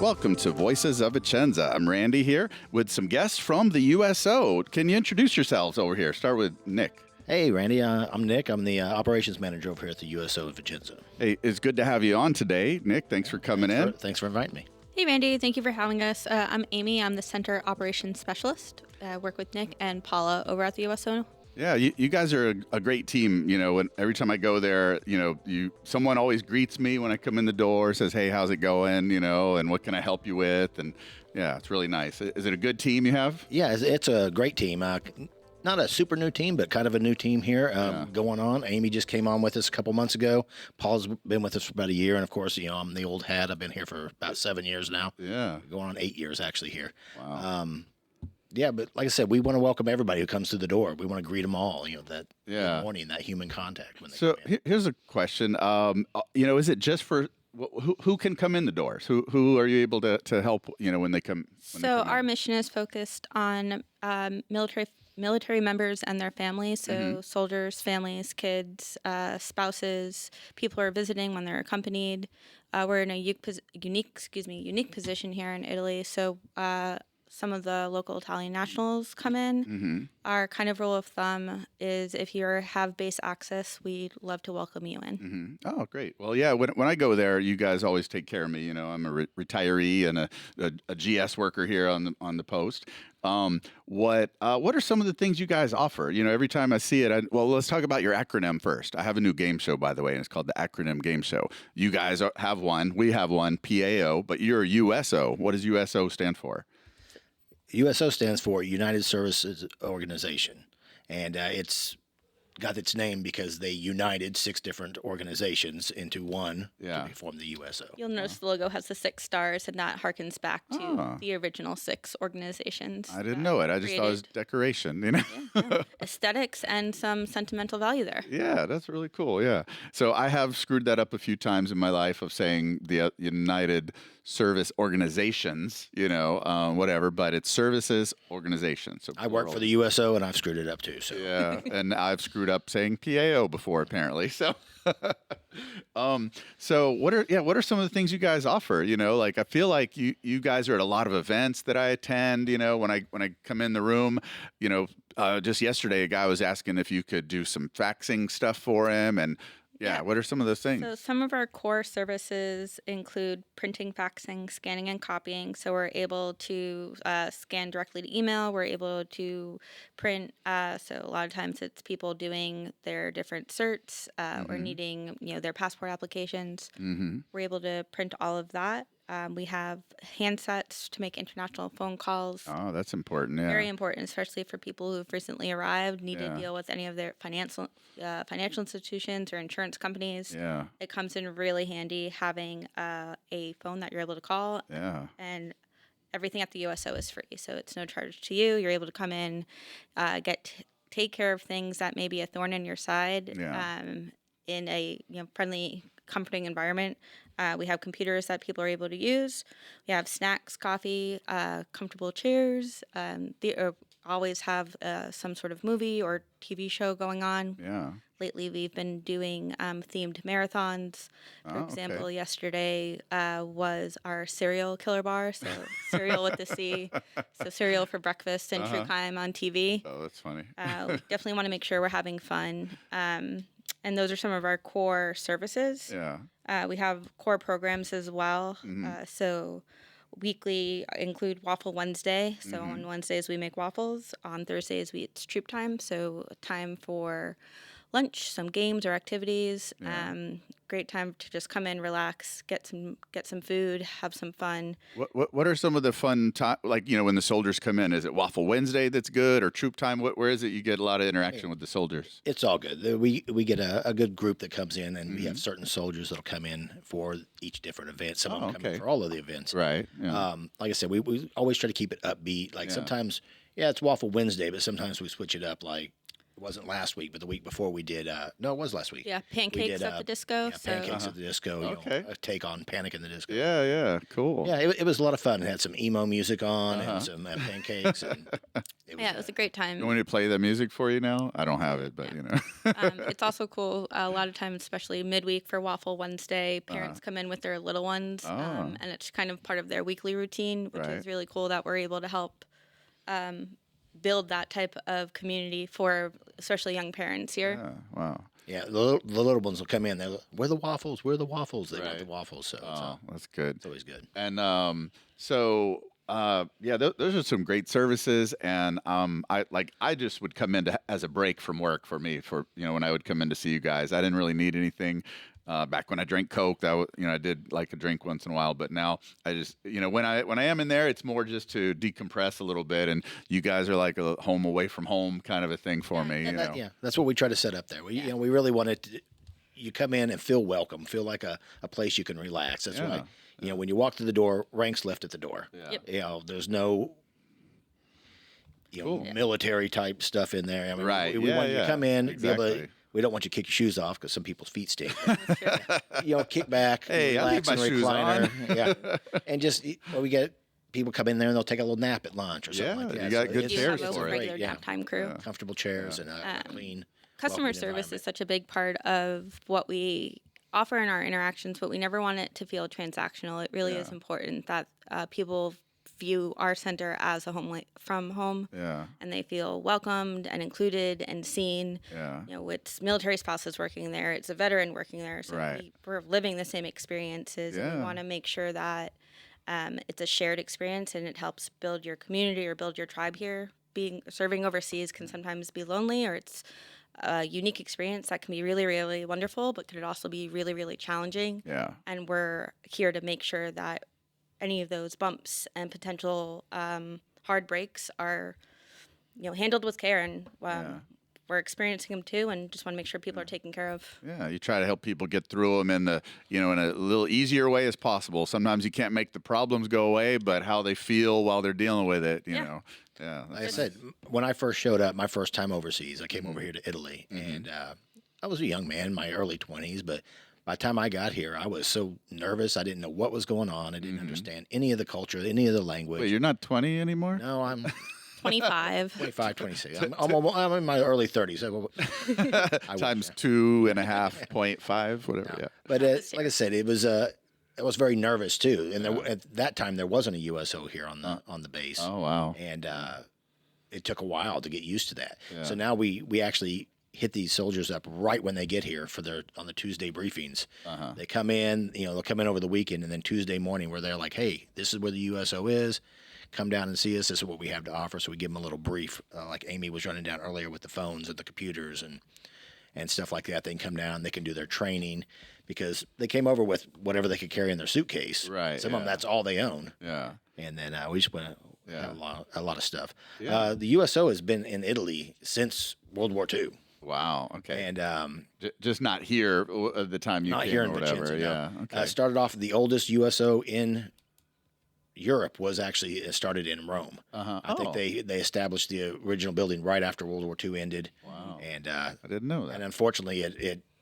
Welcome to Voices of Vicenza. I'm Randy here with some guests from the USO. Can you introduce yourselves over here? Start with Nick. Hey, Randy. I'm Nick. I'm the operations manager over here at the USO Vicenza. Hey, it's good to have you on today. Nick, thanks for coming in. Thanks for inviting me. Hey, Randy. Thank you for having us. I'm Amy. I'm the Center Operations Specialist. I work with Nick and Paula over at the USO. Yeah, you guys are a great team. You know, when every time I go there, someone always greets me when I come in the door, says, "Hey, how's it going?" And what can I help you with? And yeah, it's really nice. Is it a good team you have? Yeah, it's a great team. Not a super new team, but kind of a new team here going on. Amy just came on with us a couple months ago. Paul's been with us for about a year. And, of course, I'm the old hat. I've been here for about 7 years now. Yeah. Going on 8 years, actually, here. Wow. Yeah, but like I said, we want to welcome everybody who comes through the door. We want to greet them all, that Yeah. good morning, that human contact when they So come in. here's a question. Is it just for who can come in the doors? Who are you able to help? When they come. So our mission is focused on military members and their families. So soldiers, families, kids, spouses, people who are visiting when they're accompanied. We're in a unique position here in Italy. So some of the local Italian nationals come in. Our kind of rule of thumb is if you have base access, we'd love to welcome you in. Oh, great. Well, yeah, when I go there, you guys always take care of me. I'm a retiree and a GS worker here on the post. What are some of the things you guys offer? Every time I see it, let's talk about your acronym first. I have a new game show, by the way, and it's called the Acronym Game Show. You guys have one. We have one, PAO, but you're a USO. What does USO stand for? USO stands for United Services Organization, and it's got its name because they united 6 different organizations into one to form the USO. You'll notice the logo has the 6 stars, and that harkens back to the original 6 organizations. I didn't know it. I just thought it was decoration, Aesthetics and some sentimental value there. Yeah, that's really cool. Yeah. So I have screwed that up a few times in my life of saying the United Service Organizations, whatever, but it's services organizations. So I work for the USO and I've screwed it up too. So yeah, and I've screwed up saying PAO before apparently. So so what are some of the things you guys offer? I feel like you guys are at a lot of events that I attend, when I come in the room, just yesterday a guy was asking if you could do some faxing stuff for him and what are some of those things? So some of our core services include printing, faxing, scanning, and copying. So we're able to scan directly to email. We're able to print. So a lot of times it's people doing their different certs or needing their passport applications. We're able to print all of that. We have handsets to make international phone calls. Oh, that's important. Yeah, very important, especially for people who've recently arrived, need to deal with any of their financial institutions or insurance companies. Yeah, it comes in really handy having a phone that you're able to call. Yeah, and everything at the USO is free, so it's no charge to you. You're able to come in, take care of things that may be a thorn in your side. In a friendly, comforting environment. We have computers that people are able to use. We have snacks, coffee, comfortable chairs. They always have some sort of movie or TV show going on. Yeah. Lately, we've been doing themed marathons. For example, yesterday was our cereal killer bar. So cereal with the C. So cereal for breakfast and true crime on TV. Oh, that's funny. We definitely want to make sure we're having fun. And those are some of our core services. Yeah. We have core programs as well. So weekly include Waffle Wednesday. So on Wednesdays we make waffles. On Thursdays it's troop time. So time for lunch, some games or activities. Great time to just come in, relax, get some food, have some fun. What are some of the fun when the soldiers come in? Is it Waffle Wednesday that's good, or troop time? Where is it? You get a lot of interaction with the soldiers. It's all good. We get a good group that comes in, and we have certain soldiers that'll come in for each different event. Some of them come in for all of the events. Right. Yeah. Like I said, we always try to keep it upbeat. Sometimes, it's Waffle Wednesday, but sometimes we switch it up. it wasn't last week, but the week before we did. No, it was last week. Yeah, We pancakes did, at the disco. Yeah, So pancakes at the disco. You Okay. know, a take on Panic in the Disco. Yeah, yeah, cool. Yeah, it was a lot of fun. It had some emo music on and some pancakes, and yeah, it was a great time. You want me to play the music for you now? I don't have it, but you know. It's also cool. A lot of times, especially midweek for Waffle Wednesday, parents come in with their little ones, and it's kind of part of their weekly routine, which Right. is really cool that we're able to help build that type of community for especially young parents here. Yeah, wow. yeah, the little ones will come in. They're, where the waffles? Where the waffles? They want the waffles. So Oh, that's good. it's always good. And so yeah, those are some great services. And I just would come in as a break from work for me, for when I would come in to see you guys. I didn't really need anything. Back when I drank Coke, I did like a drink once in a while. But now I just when I am in there, it's more just to decompress a little bit. And you guys are like a home away from home kind of a thing for me. And yeah, that's what we try to set up there. We we really want it to, you come in and feel welcome, feel like a place you can relax. That's why when you walk through the door, ranks left at the door. Yeah. Yep. There's no military type stuff in there. I mean, Right. we want you to come in, be able Exactly. to. We don't want you to kick your shoes off because some people's feet stink. Kick back, Hey, I leave relax in my the shoes recliner. Yeah, and just we get people come in there and they'll take a little nap at lunch or something like Yeah, that. you got So good it's- You chairs have it's a for it. great, regular nap time crew. comfortable chairs and a clean. Customer welcoming service environment. is such a big part of what we offer in our interactions, but we never want it to feel transactional. It really is important that people view our center as a home from home, Yeah. and they feel welcomed and included and seen. Yeah. It's military spouses working there, it's a veteran working there, so Right. we're living the same experiences, and we Yeah. want to make sure that it's a shared experience and it helps build your community or build your tribe here. Serving overseas can sometimes be lonely, or it's a unique experience that can be really, really wonderful, but could also be really, really challenging. Yeah. And we're here to make sure that any of those bumps and potential hard breaks are, handled with care, and we're experiencing them too, and just want to make sure people are taken care of. Yeah, you try to help people get through them in the, in a little easier way as possible. Sometimes you can't make the problems go away, but how they feel while they're dealing with it, you know. Yeah. Like I said, when I first showed up, my first time overseas, I came over here to Italy, and I was a young man, in my early 20s, but by the time I got here, I was so nervous. I didn't know what was going on. I didn't understand any of the culture, any of the language. Wait, you're not 20 anymore? No, I'm 25. 25, 26. I'm in my early 30s. Times 2.5, whatever. Yeah. But like I said, I was very nervous too, and at that time there wasn't a USO here on the base. Oh, wow. And it took a while to get used to that. Yeah. So now we actually hit these soldiers up right when they get here on the Tuesday briefings. They come in, they'll come in over the weekend, and then Tuesday morning we're there like, hey, this is where the USO is. Come down and see us. This is what we have to offer. So we give them a little brief, like Amy was running down earlier with the phones and the computers and stuff like that. They can come down, they can do their training, because they came over with whatever they could carry in their suitcase. Right, Some of them, that's all they own. Yeah. And then we just went Yeah. a lot of stuff. Yeah. The USO has been in Italy since World War II. Wow. Okay. And Just not here at the time you not came here or in whatever. Vicenza. Yeah. No. Okay. Started off, the oldest USO in Europe was actually started in Rome. I think they established the original building right after World War II ended. Wow. And I didn't know that. and unfortunately,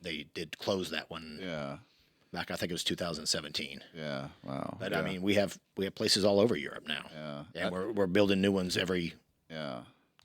they did close that one Yeah. back. I think it was 2017. Yeah. Wow. But yeah. I mean, we have places all over Europe now, Yeah. and we're building new ones Yeah.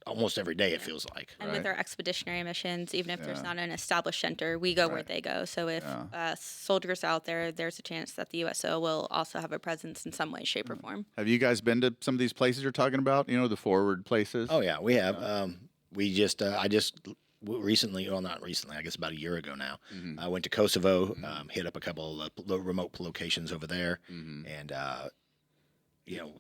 almost every day. It feels like. And with our expeditionary missions, even if there's Yeah. not an established center, we go where Right. they go. So if Yeah. soldiers out there, there's a chance that the USO will also have a presence in some way, shape, or form. Have you guys been to some of these places you're talking about? The forward places? Oh yeah, we have. We just I just recently, well, not recently, I guess about a year ago now. I went to Kosovo, hit up a couple of remote locations over there, and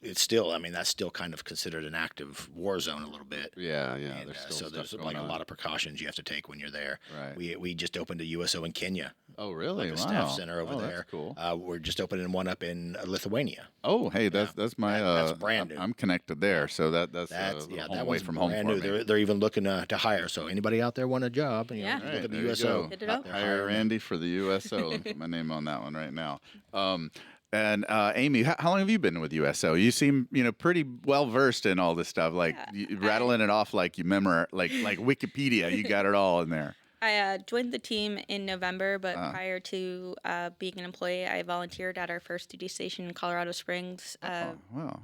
it's still. I mean, that's still kind of considered an active war zone a little bit. Yeah. Yeah. And, There's still so stuff there's going like on. a lot of precautions you have to take when you're there. Right. We just opened a USO in Kenya, Oh, really? a Wow. staff center over Oh, there. That's cool. We're just opening one up in Lithuania. Oh, hey, that's my. That's brand new. I'm connected there, so that's That's home that away one's from home brand for new. me. They're even looking to hire. So anybody out there want a job? Yeah. Look Right, at the there you USO. go. Hit it up. They're Hire hiring. Randy for the USO. Put my name on that one right now. And Amy, how long have you been with USO? You seem, pretty well versed in all this stuff. Like rattling it off like you like Wikipedia. You got it all in there. I joined the team in November, but prior to being an employee, I volunteered at our first duty station in Colorado Springs Wow.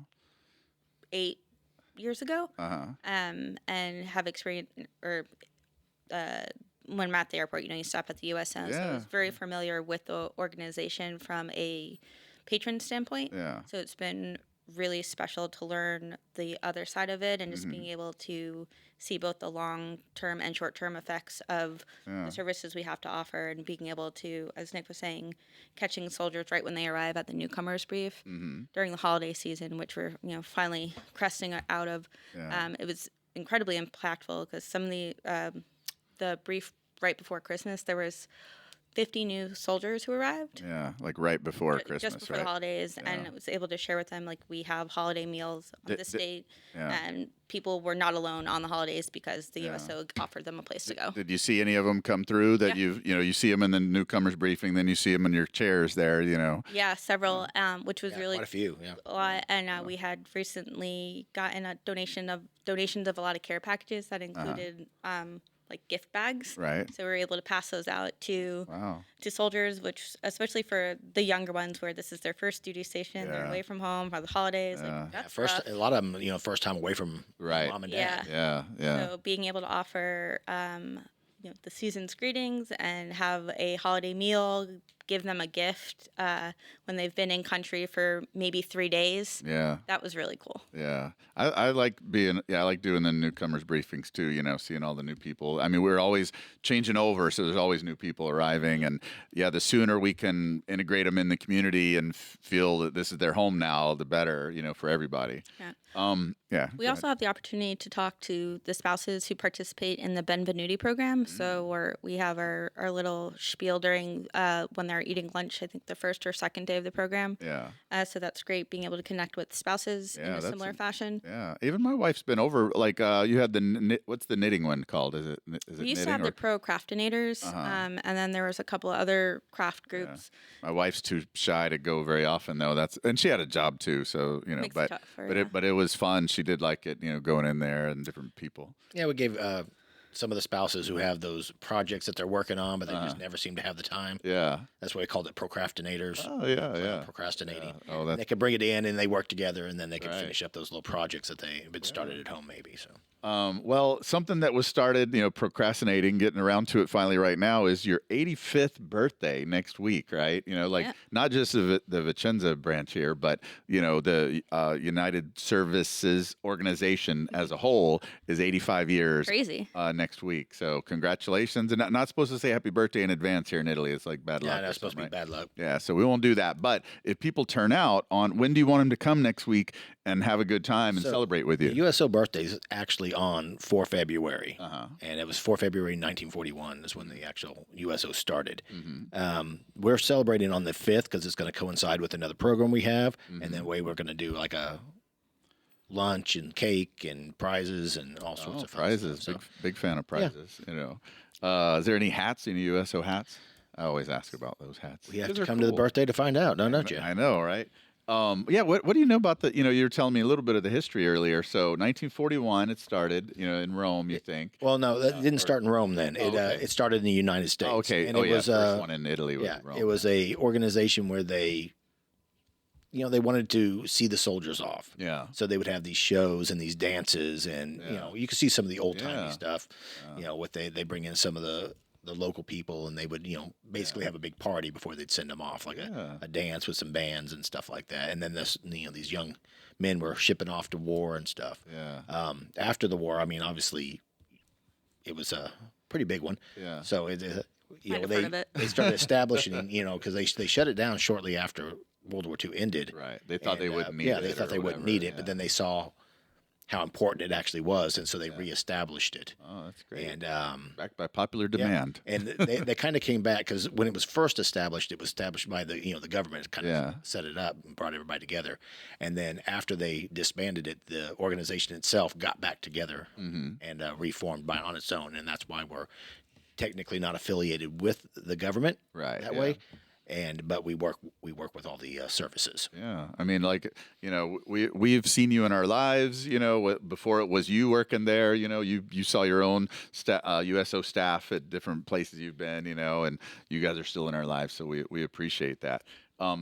8 years ago, and have experienced when I'm at the airport, you stop at the USO. So I was very familiar with the organization from a patron standpoint. Yeah. So it's been really special to learn the other side of it and just being able to see both the long-term and short-term effects of the services we have to offer, and being able to, as Nick was saying, catching soldiers right when they arrive at the newcomers brief during the holiday season, which we're finally cresting out of. It was incredibly impactful because some of the brief right before Christmas, there was 50 new soldiers who arrived. Yeah, like right before Christmas, just before right? the holidays, and I was able to share with them, like, we have holiday meals on this date, and people were not alone on the holidays because the USO offered them a place to go. Did you see any of them come through that you see them in the newcomers briefing, then you see them in your chairs there, Yeah, several, which was really quite a few. a lot. And we had recently gotten a donations of a lot of care packages that included like gift bags. Right. So we were able to pass those out to Wow. soldiers, which especially for the younger ones where this is their first duty station, they're away from home for the holidays. Like, that's rough. A lot of them, first time away from mom and dad. Yeah. So being able to offer the season's greetings and have a holiday meal, give them a gift when they've been in country for maybe 3 days. Yeah. That was really cool. Yeah. I like I like doing the newcomers briefings too, seeing all the new people. I mean, we're always changing over, so there's always new people arriving. And the sooner we can integrate them in the community and feel that this is their home now, the better, for everybody. Yeah. We also have the opportunity to talk to the spouses who participate in the Benvenuti program. So we have our little spiel during when they're eating lunch, I think the first or second day of the program. Yeah. So that's great, being able to connect with spouses in a similar fashion. Yeah. Even my wife's been over, like you had what's the knitting one called? Is it We used to have the pro craftinators, and then there was a couple of other craft groups. My wife's too shy to go very often though. And she had a job too, so Makes it tougher, but it was fun. She did like it, going in there and different people. Yeah, we gave some of the spouses who have those projects that they're working on, but they just never seem to have the time. Yeah. That's why we called it procrastinators. Oh, yeah. Procrastinating. Yeah. Oh, and they could bring it in and they work together, and then they could finish up those little projects that they've been started at home maybe. So. Well, something that was started, procrastinating, getting around to it finally right now is your 85th birthday next week, right? Not just the Vicenza branch here, but, the United Services Organization as a whole is 85 years. Crazy. Next week. So congratulations. And not supposed to say happy birthday in advance here in Italy. It's like bad luck. Yeah, that's supposed to be bad luck. Yeah, so we won't do that. But if people turn out when do you want them to come next week and have a good time and celebrate with you? The USO birthday is actually on 4 February, and it was 4 February 1941 is when the actual USO started. We're celebrating on the 5th because it's going to coincide with another program we have, and then we're going to do like a lunch and cake and prizes and all sorts of fun prizes. stuff. Big fan of prizes. Is there any hats? Any USO hats? I always ask about those hats. We have to come to the birthday to find out, don't you? I know, right? What do you know about you were telling me a little bit of the history earlier. So 1941 it started, in Rome, you think? Well, no, that didn't start in Rome then. It started in the United States. Oh, okay. And it was first one in Italy was Rome. It was a organization where they wanted to see the soldiers off. Yeah. So they would have these shows and these dances, and you could see some of the old timey stuff. What they bring in some of the local people, and they would basically have a big party before they'd send them off, like a dance with some bands and stuff like that. And then these young men were shipping off to war and stuff. Yeah. After the war, I mean, obviously, it was a pretty big one. Yeah. So they started establishing, because they shut it down shortly after World War II ended. Right. They thought they wouldn't need it. Yeah, they thought they wouldn't need it, but then they saw how important it actually was, and so they reestablished it. Oh, that's great. And backed by popular demand. Yeah. And they kind of came back because when it was first established, it was established by the government kind of set it up and brought everybody together. And then after they disbanded it, the organization itself got back together and reformed on its own, and that's why we're technically not affiliated with the government way. but we work with all the services. Yeah, I mean, like, we've seen you in our lives. Before it was you working there. You saw your own USO staff at different places you've been. And you guys are still in our lives, so we appreciate that.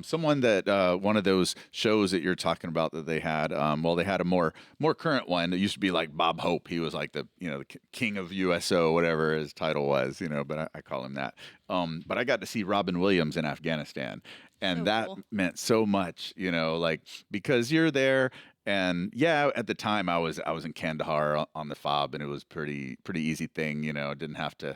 Someone that one of those shows that you're talking about that they had. Well, they had a more current one. It used to be like Bob Hope. He was like the king of USO, whatever his title was. But I call him that. But I got to see Robin Williams in Afghanistan, and So that cool. meant so much. Like because you're there. And yeah, at the time I was in Kandahar on the fob, and it was pretty easy thing. Didn't have to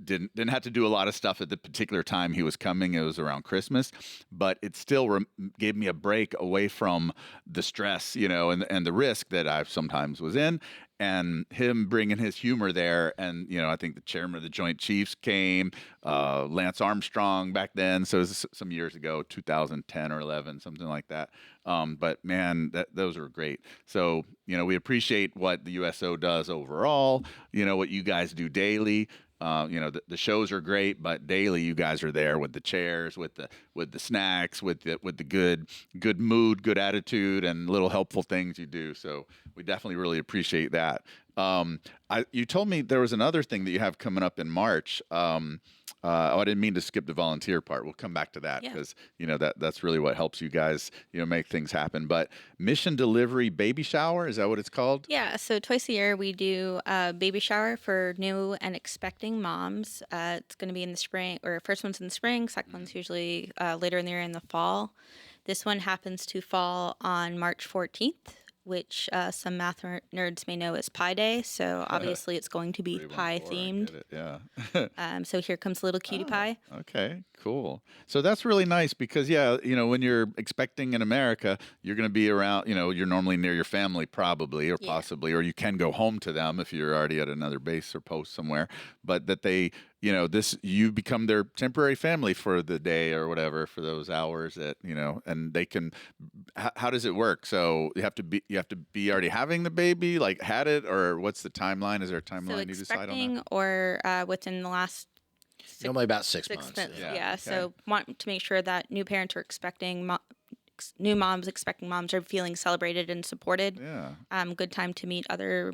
didn't have to do a lot of stuff at the particular time he was coming. It was around Christmas, but it still gave me a break away from the stress, and the risk that I sometimes was in. And him bringing his humor there, and I think the chairman of the Joint Chiefs came, Lance Armstrong back then, so it was some years ago, 2010 or 11, something like that. But man, those were great. So we appreciate what the USO does overall. What you guys do daily. The shows are great, but daily you guys are there with the chairs, with the snacks, with the good mood, good attitude, and little helpful things you do. So we definitely really appreciate that. You told me there was another thing that you have coming up in March. I didn't mean to skip the volunteer part. We'll come back to that Yeah. because that's really what helps you guys make things happen. But mission delivery baby shower, is that what it's called? Yeah, so twice a year we do a baby shower for new and expecting moms. It's going to be in the spring, or first one's in the spring, second one's usually later in the year in the fall. This one happens to fall on March 14th, which some math nerds may know is Pi Day. So obviously it's going to be pie 314, I themed. get it, yeah. So here comes little cutie pie. Okay, cool. So that's really nice because, yeah, when you're expecting in America, you're going to be around, you're normally near your family probably or Yeah. possibly, or you can go home to them if you're already at another base or post somewhere. But that they, you become their temporary family for the day or whatever for those hours that, and they can, how does it work? So you have to be already having the baby, like had it, or what's the timeline? Is there a So timeline you decide on that? expecting or within the last Normally about 6 6 months. months. Yeah. Yeah. Okay. So want to make sure that new parents are expecting new moms expecting moms are feeling celebrated and supported. Yeah. Good time to meet other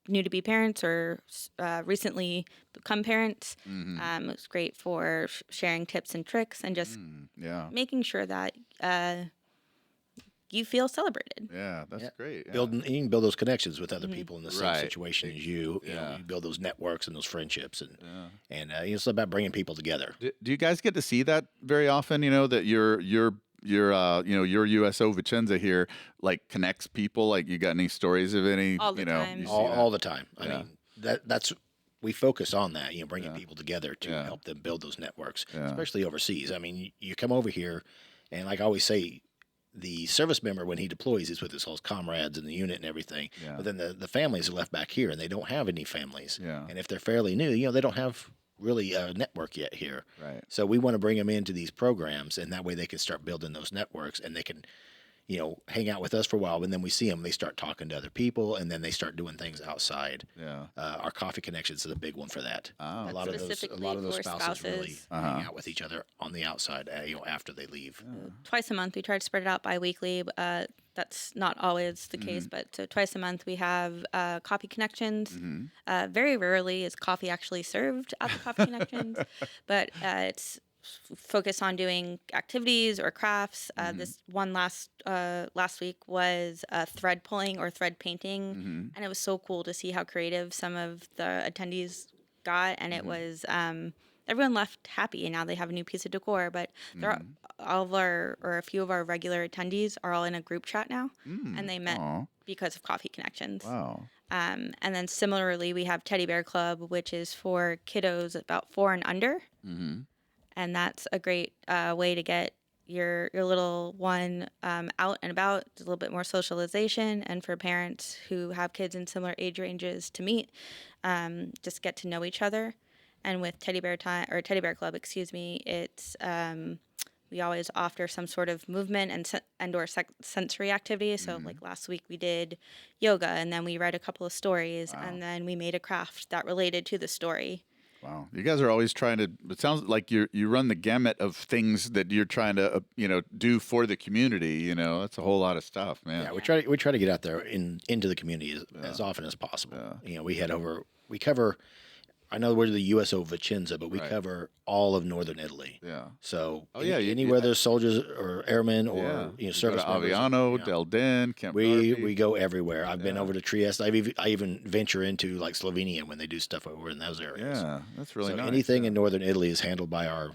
new to be parents or recently become parents. It's great for sharing tips and tricks and just Yeah. making sure that you feel celebrated. Yeah, that's great. Yeah. You can build those connections with other people in the same Right. situation as you. Yeah. You build those networks and those friendships, and it's about bringing people together. Do you guys get to see that very often? That your USO Vicenza here like connects people. Like, you got any stories of any? All the time. You see All that? the time. I Yeah. mean, that's we focus on that. Bringing people together to Yeah. help them build those networks, Yeah. especially overseas. I mean, you come over here, and like I always say, the service member when he deploys is with his whole comrades in the unit and everything. Yeah. But then the families are left back here, and they don't have any families. Yeah. And if they're fairly new, they don't have really a network yet here. Right. So we want to bring them into these programs, and that way they can start building those networks, and they can, hang out with us for a while. And then we see them, they start talking to other people, and then they start doing things outside. Yeah. Our coffee connections is a big one for that. Oh. A lot of Specifically those for spouses really spouses. hang out with each other on the outside, after they leave. Twice a month. We try to spread it out bi-weekly. That's not always the case, but so twice a month we have coffee connections. Very rarely is coffee actually served at the coffee connections, but it's focused on doing activities or crafts. This one last week was thread pulling or thread painting, and it was so cool to see how creative some of the attendees got, and it was everyone left happy, and now they have a new piece of decor. But there are all of our, or a few of our regular attendees are all in a group chat now, and they met Aw. because of coffee connections. Wow. And then similarly, we have Teddy Bear Club, which is for kiddos about 4 and under, and that's a great way to get your little one out and about. It's a little bit more socialization, and for parents who have kids in similar age ranges to meet, just get to know each other. And with Teddy Bear Club, excuse me, it's we always offer some sort of movement and/or sensory activity. So like last week we did yoga, and then we read a couple of stories, and then we made a craft that related to the story. Wow, you guys are always trying to. It sounds like you run the gamut of things that you're trying to do for the community. That's a whole lot of stuff, man. Yeah, we try to get out there into the community as often as possible. We cover. I know we're the USO Vicenza, but we Right. cover all of northern Italy. Yeah. So Oh, yeah, anywhere there's soldiers or airmen Yeah. or You go service to members, Aviano, Del Den, Camp we Darby. go everywhere. I've been over to Trieste. I even venture into like Slovenia when they do stuff over in those areas. Yeah, that's really So nice. anything in northern Italy is handled by our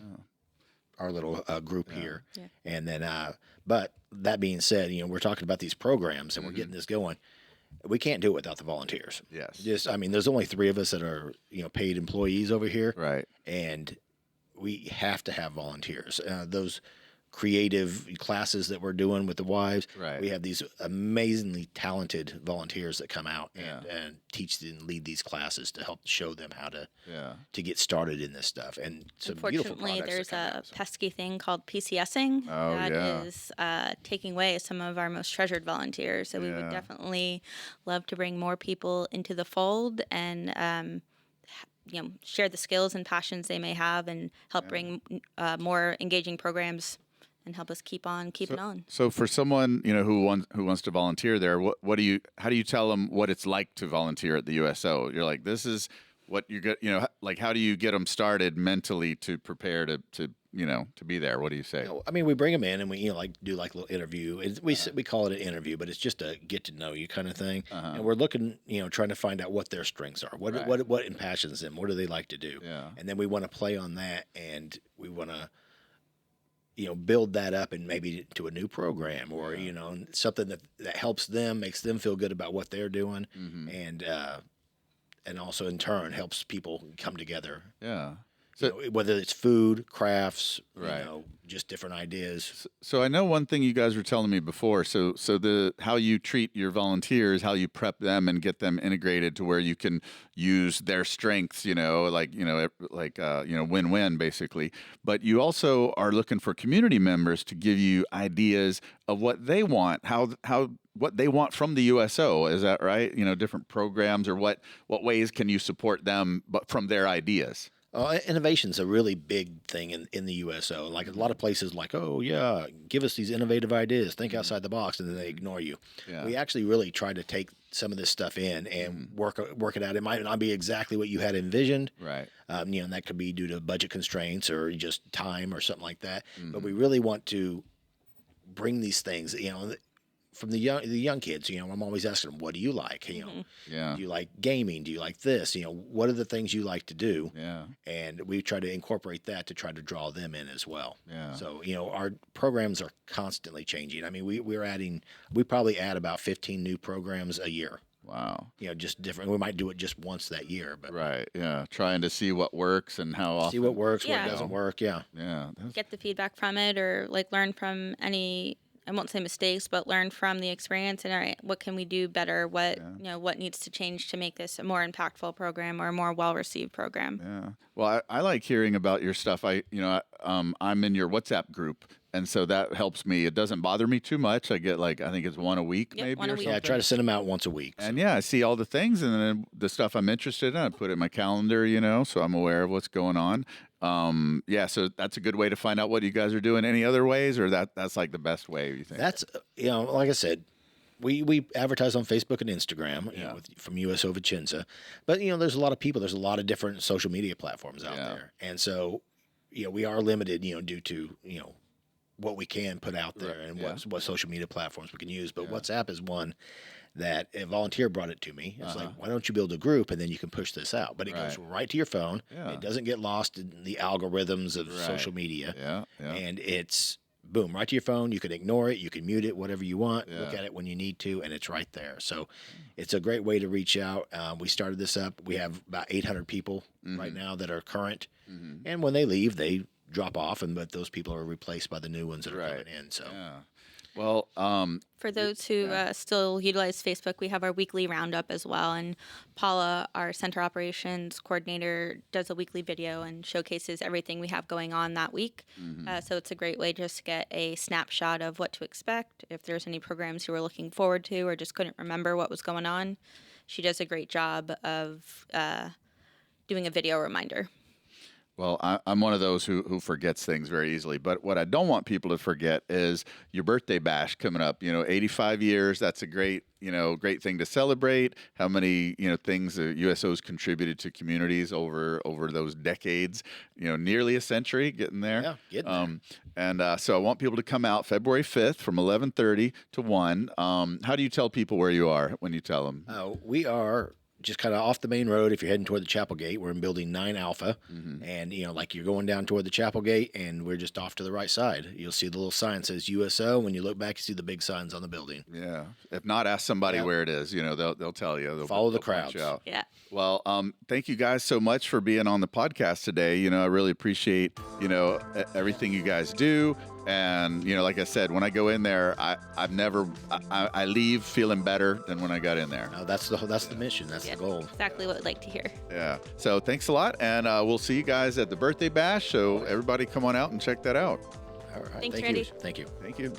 little group Yeah. here. Yeah. And then, but that being said, we're talking about these programs and we're getting this going. We can't do it without the volunteers. Yes. I mean, there's only 3 of us that are paid employees over here, Right. and we have to have volunteers. Those creative classes that we're doing with the wives, Right. we have these amazingly talented volunteers that come out Yeah. and teach and lead these classes to help show them how to Yeah. get started in this stuff. And some beautiful Unfortunately, products there's that come a out, so. pesky thing called PCSing Oh, that yeah. is taking away some of our most treasured volunteers. So we Yeah. would definitely love to bring more people into the fold and share the skills and passions they may have and help bring more engaging programs and help us keep on keeping on. So for someone who wants to volunteer there, how do you tell them what it's like to volunteer at the USO? You're like, this is what you get. Like how do you get them started mentally to prepare to be there? What do you say? I mean, we bring them in and we do like a little interview. We call it an interview, but it's just a get to know you kind of thing. And we're looking, trying to find out what their strengths are, what impassions them, what do they like to do, Yeah. and then we want to play on that, and we want to build that up and maybe to a new program or something that helps them, makes them feel good about what they're doing, and also in turn helps people come together. Yeah. Whether it's food, crafts, Right. just different ideas. So I know one thing you guys were telling me before. So how you treat your volunteers, how you prep them and get them integrated to where you can use their strengths, win-win basically. But you also are looking for community members to give you ideas of what they want, what they want from the USO. Is that right? Different programs or what ways can you support them, but from their ideas? Innovation's a really big thing in the USO. Like a lot of places, like, oh yeah, give us these innovative ideas, think outside the box, and then they ignore you. Yeah. We actually really try to take some of this stuff in and work it out. It might not be exactly what you had envisioned, Right. and that could be due to budget constraints or just time or something like that. But we really want to bring these things, from the young kids. I'm always asking them, what do you like? Yeah. Do you like gaming? Do you like this? What are the things you like to do? Yeah. And we try to incorporate that to try to draw them in as well. Yeah. So, our programs are constantly changing. I mean, we probably add about 15 new programs a year. Wow. Just different. We might do it just once that year, but Right. Yeah. Trying to see what works and how often. see what works, Yeah. what doesn't work. Yeah. Yeah. Get the feedback from it or learn from any, I won't say mistakes, but learn from the experience and all right, what can we do better? What what needs to change to make this a more impactful program or a more well-received program? Yeah. Well, I like hearing about your stuff. I'm in your WhatsApp group, and so that helps me. It doesn't bother me too much. I get I think it's one a week, Yep, maybe one a or week. something. Yeah. I try to send them out once a week. And I see all the things, and then the stuff I'm interested in, I put it in my calendar, so I'm aware of what's going on. So that's a good way to find out what you guys are doing. Any other ways, or that's like the best way, you think? That's like I said, we advertise on Facebook and Instagram Yeah. from USO Vicenza, but there's a lot of people. There's a lot of different social media platforms out Yeah. there, and so we are limited due to what we can put out there Right. and Yeah. what social media platforms we can use. But WhatsApp is one that a volunteer brought it to me. It's like, why don't you build a group and then you can push this out? But it goes right to your phone. Yeah. It doesn't get lost in the algorithms of Right. social media. Yeah. Yeah. And it's boom, right to your phone. You can ignore it. You can mute it, whatever you want. Look Yeah. at it when you need to, and it's right there. So it's a great way to reach out. We started this up. We have about 800 people right now that are current. And when they leave, they drop off, but those people are replaced by the new ones that are Right. coming in. So Yeah. Well, For those who still utilize Facebook, we have our weekly roundup as well. And Paula, our center operations coordinator, does a weekly video and showcases everything we have going on that week. So it's a great way just to get a snapshot of what to expect. If there's any programs you were looking forward to or just couldn't remember what was going on, she does a great job of doing a video reminder. Well, I'm one of those who forgets things very easily. But what I don't want people to forget is your birthday bash coming up. 85 years. That's a great thing to celebrate. How many, things the USO's contributed to communities over those decades. Nearly a century, getting there. Yeah, getting there. And so I want people to come out February 5th from 11:30 to 1. How do you tell people where you are when you tell them? We are just kind of off the main road. If you're heading toward the Chapel Gate, we're in Building 9 Alpha, and like you're going down toward the Chapel Gate, and we're just off to the right side. You'll see the little sign that says USO. When you look back, you see the big signs on the building. Yeah. If not, ask somebody where it is. They'll tell you. They'll Follow the point crowds. you out. Yeah. Well, thank you guys so much for being on the podcast today. I really appreciate everything you guys do. And like I said, when I go in there, I leave feeling better than when I got in there. That's the mission. That's the goal. Exactly what I'd like to hear. Yeah. So thanks a lot, and we'll see you guys at the birthday bash. So everybody, come on out and check that out. All right. Thanks, Thank Randy. you. Thank you. Thank you.